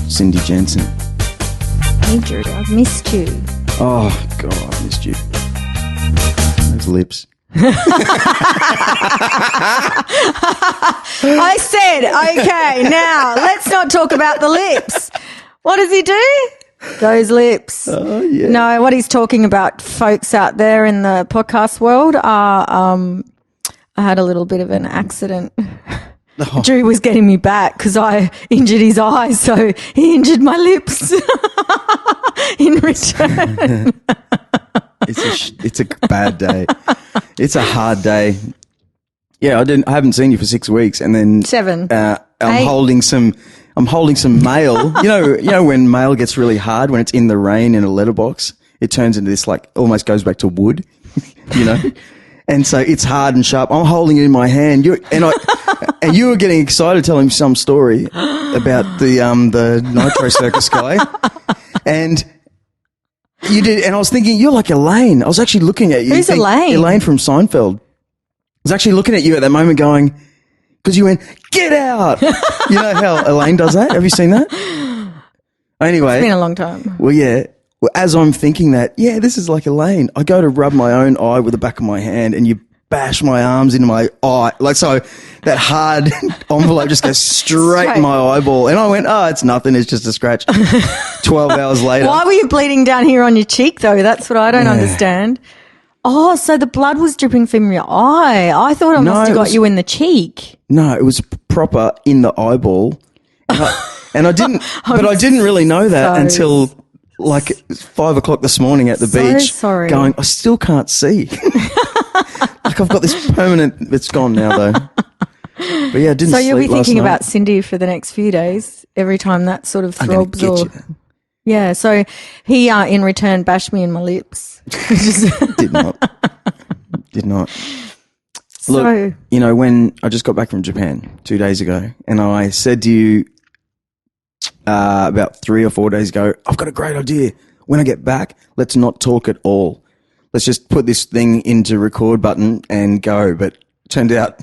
Cindy Jensen. Hey, Drew, I've missed you. Oh, God, I missed you. Those lips. I said, okay, now let's not talk about the lips. What does he do? Those lips. Oh, yeah. No, what he's talking about, folks out there in the podcast world, are I had a little bit of an accident. Oh. Drew was getting me back because I injured his eyes, so he injured my lips in return. It's a bad day. It's a hard day. Yeah, I haven't seen you for 6 weeks, and then 7. I'm holding some mail. You know when mail gets really hard when it's in the rain in a letterbox, it turns into this almost goes back to wood, and so it's hard and sharp. I'm holding it in my hand. And you were getting excited telling me some story about the Nitro Circus guy, and you did. And I was thinking, you're like Elaine. I was actually looking at you. Who's Elaine? Elaine from Seinfeld. I was actually looking at you at that moment going, because you went, get out. You know how Elaine does that? Have you seen that? Anyway. It's been a long time. Well, yeah. Well, as I'm thinking that, yeah, this is like Elaine. I go to rub my own eye with the back of my hand and you bash my arms into my eye. So that hard envelope just goes straight in my eyeball. And I went, it's nothing. It's just a scratch. 12 hours later. Why were you bleeding down here on your cheek, though? That's what I don't understand. Oh, so the blood was dripping from your eye. I thought I must have got you in the cheek. No, it was proper in the eyeball. And I didn't, but I didn't really know that until 5 o'clock this morning at the beach. Sorry. Going, I still can't see. I've got this permanent, it's gone now though. But yeah, I didn't sleep last night. So you'll be thinking about Cindy for the next few days, every time that sort of throbs Yeah, so he in return bashed me in my lips. Did not. Look, when I just got back from Japan 2 days ago, and I said to you about 3 or 4 days ago, I've got a great idea. When I get back, let's not talk at all. Let's just put this thing into record button and go. But it turned out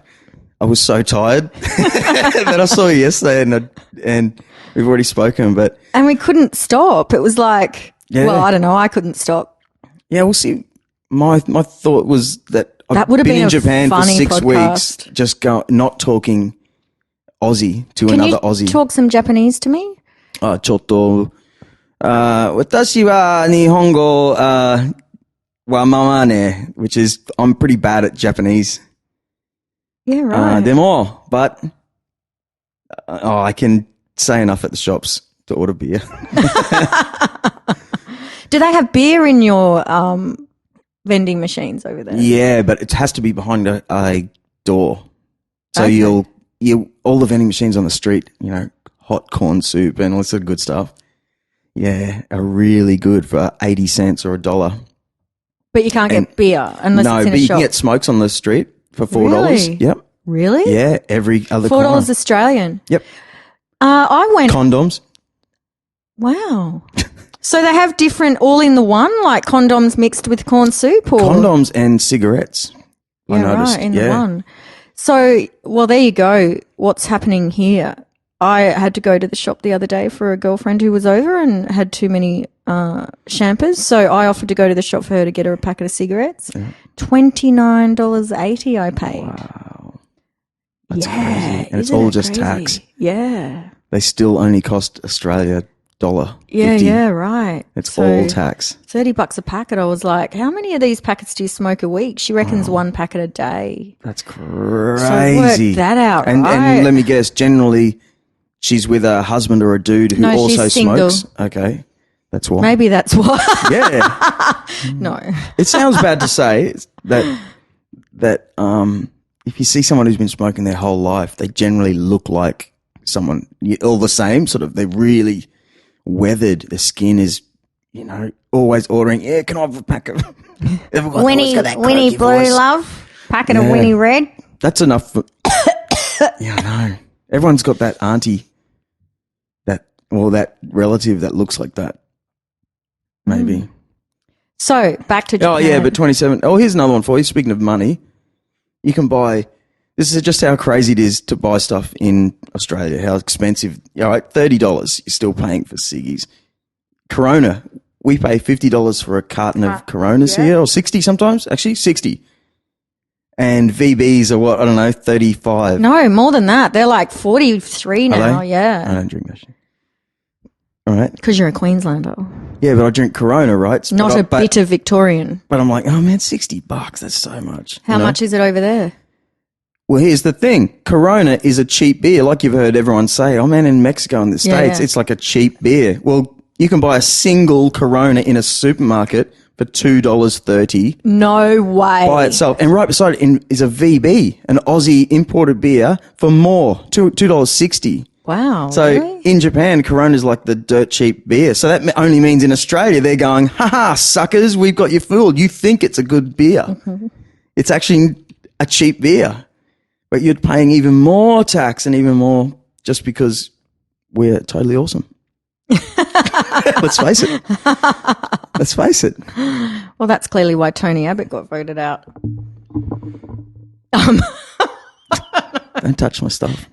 I was so tired that I saw you yesterday and we've already spoken. And we couldn't stop. It was like, I don't know. I couldn't stop. Yeah, we'll see. My thought was that I've been in Japan for 6 weeks, just not talking Aussie to another Aussie. Can you talk some Japanese to me? Chotto. Watashi wa Nihongo wa mama ne, which is I'm pretty bad at Japanese. Yeah, right. Demo, but I can say enough at the shops to order beer. Do they have beer in your vending machines over there? Yeah, but it has to be behind a door. So you'll all the vending machines on the street, hot corn soup and all this sort of good stuff. Yeah, are really good for 80 cents or $1. But you can't get beer unless it's in a shop. No, but you can get smokes on the street for $4. Really? Yep. Really? Yeah, every other $4 Australian. Yep. I went condoms. Wow. So they have different all in the one, like condoms mixed with corn soup, or condoms and cigarettes. Yeah, I noticed. Right, in the one. So, well, there you go. What's happening here? I had to go to the shop the other day for a girlfriend who was over and had too many champers. So I offered to go to the shop for her to get her a packet of cigarettes. Yeah. $29.80 I paid. Wow. That's crazy. And it's all just tax. Yeah. They still only cost Australia $1.50. Yeah, right. It's all tax. $30 a packet. I was like, how many of these packets do you smoke a week? She reckons one packet a day. That's crazy. So work that out, and let me guess, generally she's with a husband or a dude who also smokes. Okay. That's why. Maybe that's why. Yeah. No. It sounds bad to say that if you see someone who's been smoking their whole life, they generally look like someone all the same, sort of, they're really weathered. Their skin is, always ordering, can I have a pack of Winnie Blue, love? Packet of Winnie Red? That's enough for yeah, I know. Everyone's got that auntie, that relative that looks like that. Maybe. So back to Japan. Oh, yeah, but 27. Oh, here's another one for you. Speaking of money, you can buy. This is just how crazy it is to buy stuff in Australia, how expensive. All right, $30, you're still paying for ciggies. Corona, we pay $50 for a carton of Coronas here, or 60 sometimes. Actually, 60. And VBs are what? I don't know, 35. No, more than that. They're like 43 now. Yeah. I don't drink that shit. All right. Because you're a Queenslander. Yeah, but I drink Corona, right? Not a bitter Victorian. But I'm like, oh man, $60. That's so much. How much is it over there? Well, here's the thing. Corona is a cheap beer. Like you've heard everyone say, oh man, in Mexico and the States, it's like a cheap beer. Well, you can buy a single Corona in a supermarket for $2.30. No way. By itself. And right beside it is a VB, an Aussie imported beer for more, $2.60. Wow. So really? In Japan, Corona's like the dirt cheap beer. So that only means in Australia, they're going, ha, suckers, we've got you fooled. You think it's a good beer. Mm-hmm. It's actually a cheap beer. But you're paying even more tax and even more just because we're totally awesome. Let's face it. Let's face it. Well, that's clearly why Tony Abbott got voted out. Don't touch my stuff.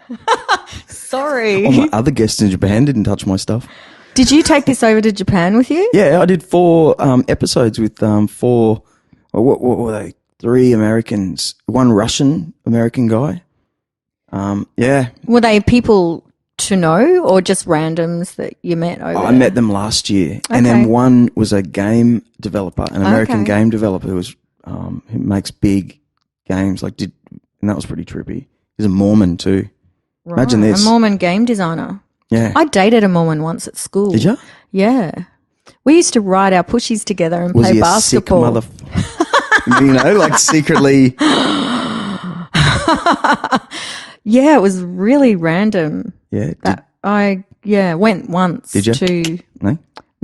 Sorry. All my other guests in Japan didn't touch my stuff. Did you take this over to Japan with you? Yeah, I did 4 episodes with 4, what were they? 3 Americans, 1 Russian American guy. Yeah. Were they people to know or just randoms that you met over I met them last year. Okay. And then one was a game developer, an American game developer who makes big games, and that was pretty trippy. He's a Mormon too. Right. Imagine this. A Mormon game designer. Yeah. I dated a Mormon once at school. Did you? Yeah. We used to ride our pushies together and play basketball. Was he a sick like secretly. Yeah, it was really random. Yeah. I went once. Did you? No,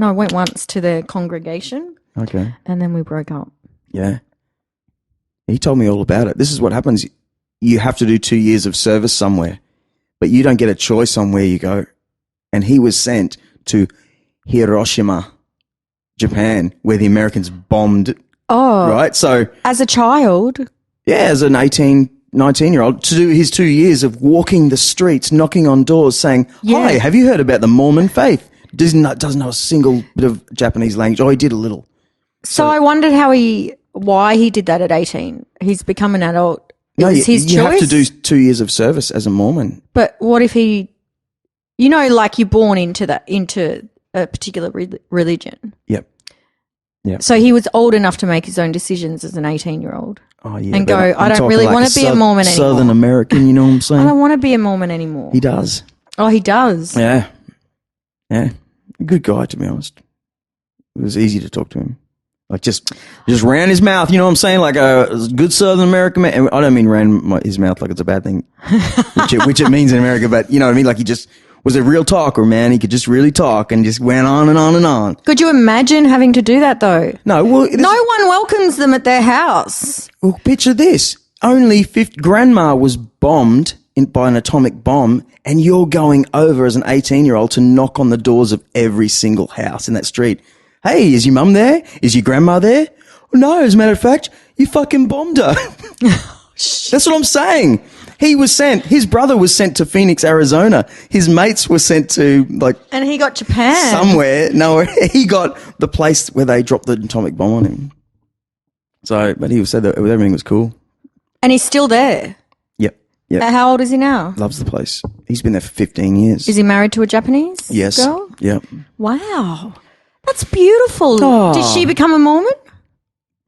I went once to their congregation. Okay. And then we broke up. Yeah. He told me all about it. This is what happens. You have to do 2 years of service somewhere, but you don't get a choice on where you go. And he was sent to Hiroshima, Japan, where the Americans bombed. Oh. Right? So. As a child? Yeah, as an 19-year-old, to do his 2 years of walking the streets, knocking on doors, saying, hi, have you heard about the Mormon faith? Doesn't know a single bit of Japanese language. Oh, he did a little. So I wondered why he did that at 18. He's become an adult. No, his choice. You have to do 2 years of service as a Mormon. But what if you're born into a particular religion? Yep. So he was old enough to make his own decisions as an 18-year-old. Oh, yeah. And I don't really want to be a Mormon anymore. Southern American, you know what I'm saying? I don't want to be a Mormon anymore. He does. Oh, he does? Yeah. Yeah. Good guy, to be honest. It was easy to talk to him. Like just ran his mouth, you know what I'm saying? Like a good Southern American man. And I don't mean ran his mouth like it's a bad thing, which it means in America, but you know what I mean? Like he just was a real talker, man. He could just really talk and just went on and on and on. Could you imagine having to do that though? No, well, no one welcomes them at their house. Well, picture this. Only grandma was bombed by an atomic bomb, and you're going over as an 18-year-old to knock on the doors of every single house in that street. Hey, is your mum there? Is your grandma there? No, as a matter of fact, you fucking bombed her. That's what I'm saying. His brother was sent to Phoenix, Arizona. His mates were sent to And he got Japan. Somewhere. No, he got the place where they dropped the atomic bomb on him. So, but he said that everything was cool. And he's still there? Yep. How old is he now? Loves the place. He's been there for 15 years. Is he married to a Japanese girl? Yep. Wow. That's beautiful. Oh. Did she become a Mormon?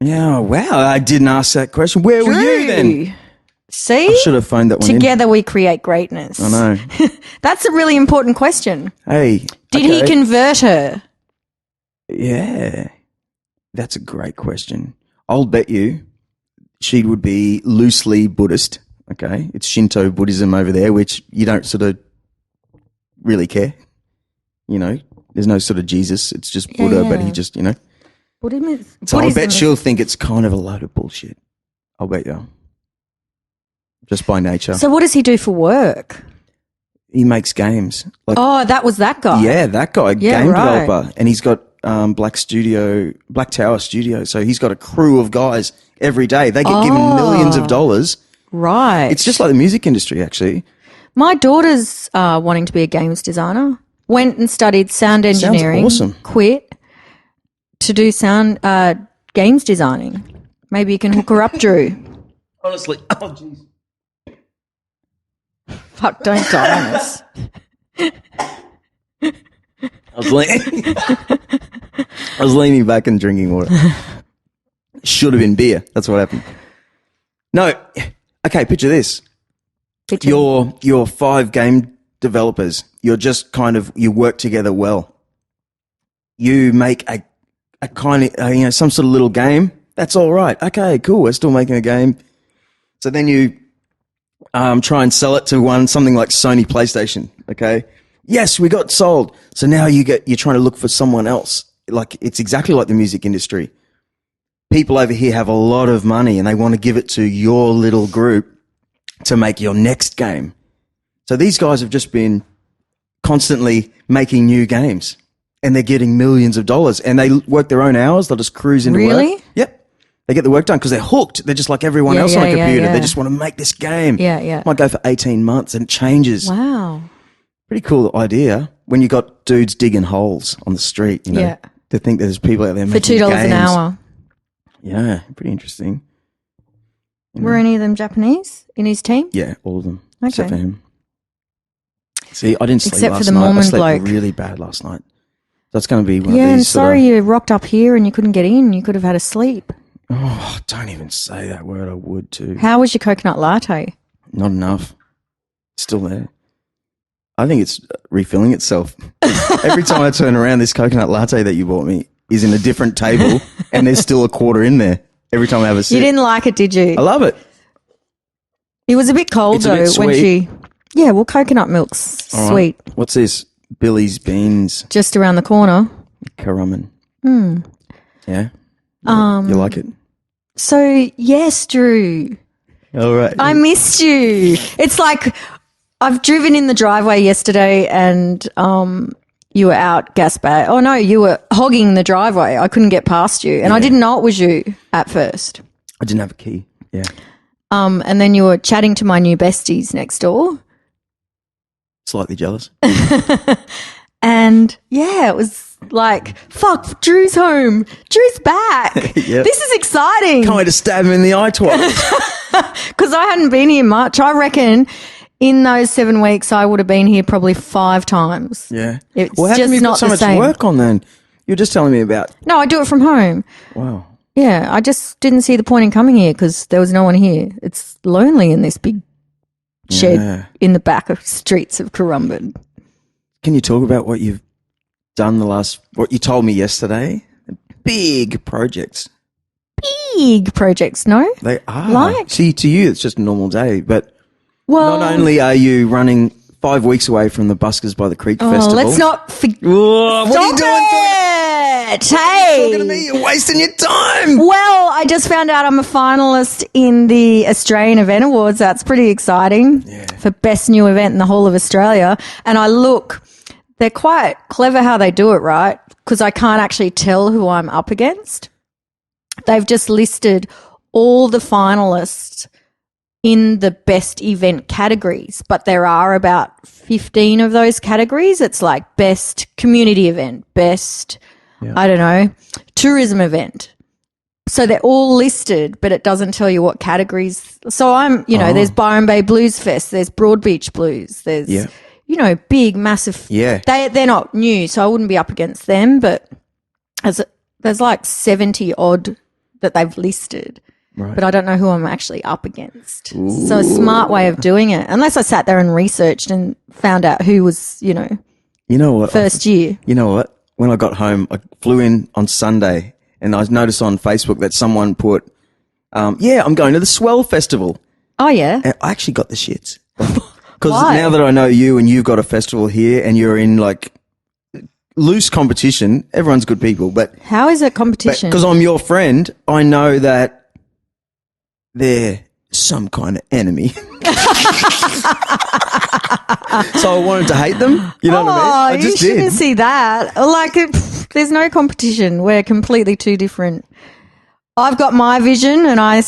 Yeah, wow. I didn't ask that question. Where were you then? See? I should have phoned that one Together we create greatness. I know. That's a really important question. Hey. Did he convert her? Yeah. That's a great question. I'll bet you she would be loosely Buddhist. Okay. It's Shinto Buddhism over there, which you don't sort of really care. You know, there's no sort of Jesus. It's just Buddha, but he just, So I bet she'll think it's kind of a load of bullshit. I'll bet you. Just by nature. So what does he do for work? He makes games. That was that guy. Yeah, that guy, game developer. And he's got Black Tower Studio. So he's got a crew of guys every day. They get given millions of dollars. Right. It's just like the music industry, actually. My daughter's wanting to be a games designer. Went and studied sound engineering. Sounds awesome. Quit to do sound games designing. Maybe you can hook her up, Drew. Honestly, oh jeez. Fuck, don't die on us. I was leaning back and drinking water. Should have been beer. That's what happened. No. Okay, picture this. You're 5 game developers. You're just you work together well. You make a kind of, some sort of little game. That's all right. Okay, cool. We're still making a game. So then you try and sell it to something like Sony PlayStation. Okay. Yes, we got sold. So now you're trying to look for someone else. Like, it's exactly like the music industry. People over here have a lot of money and they want to give it to your little group to make your next game. So these guys have just been constantly making new games and they're getting millions of dollars and they work their own hours. They'll just cruise into work. Really? Yep. They get the work done because they're hooked. They're just like everyone else on a computer. Yeah. They just want to make this game. Yeah. Might go for 18 months and it changes. Wow. Pretty cool idea when you got dudes digging holes on the street, to think there's people out there for making $2 games. an hour. Yeah, pretty interesting. Were any of them Japanese in his team? Yeah, all of them, Okay. except for him. See, I didn't sleep Except last for the night. Mormon I slept bloke. really bad last night. That's going to be one Yeah, of and these. sorry you rocked up here and you couldn't get in. You could have had a sleep. Oh, don't even say that word. I would too. How was your coconut latte? Not enough. Still there. I think it's refilling itself. Every time I turn around, this coconut latte that you bought me is in a different table and there's still a quarter in there every time I have a sip. You didn't like it, did you? I love it. It was a bit cold It's a though bit when sweet. Yeah, well, coconut milk's All sweet. right. What's this? Billy's Beans. Just around the corner. Currumbin. Yeah? You like it? So, yes, Drew, All right. I missed you. It's like I've driven in the driveway yesterday and you were out gas bag. Oh, no, you were hogging the driveway. I couldn't get past you. And I didn't know it was you at first. I didn't have a key. Yeah. And then you were chatting to my new besties next door. Slightly jealous. And, yeah, it was like, fuck, Drew's home. Drew's back. Yep. This is exciting. Can't wait to stab him in the eye twice. Because I hadn't been here much. I reckon in those 7 weeks I would have been here probably 5 times. Yeah. It's Well, how just come you've not got so the much same. work on then? You were just telling me about. No, I do it from home. Wow. Yeah, I just didn't see the point in coming here because there was no one here. It's lonely in this big shed in the back of streets of Currumbin. Can you talk about what you've done what you told me yesterday? Big projects. Big projects, no? They are. Like? See, to you, it's just a normal day, but Well, not only are you running 5 weeks away from the Buskers by the Creek Festival. let's not forget. Whoa, what are you doing? Hey! Talking to me, you're wasting your time. Well, I just found out I'm a finalist in the Australian Event Awards. That's pretty exciting for best new event in the whole of Australia. And they're quite clever how they do it, right? Because I can't actually tell who I'm up against. They've just listed all the finalists in the best event categories, but there are about 15 of those categories. It's like best community event, best, tourism event. So they're all listed, but it doesn't tell you what categories. So there's Byron Bay Blues Fest, there's Broadbeach Blues, there's, big, massive. Yeah. They're not new, so I wouldn't be up against them, but there's like 70 odd that they've listed. Right. But I don't know who I'm actually up against. Ooh. So a smart way of doing it, unless I sat there and researched and found out who was, what? first year. You know what? When I got home, I flew in on Sunday and I noticed on Facebook that someone put, I'm going to the Swell Festival. Oh, yeah? And I actually got the shits. Because now that I know you and you've got a festival here and you're in like loose competition, everyone's good people. But how is it competition? Because I'm your friend, I know that they're some kind of enemy. So I wanted to hate them. You know what I mean? I just you shouldn't see that. Like, there's no competition. We're completely two different. I've got my vision, and I'm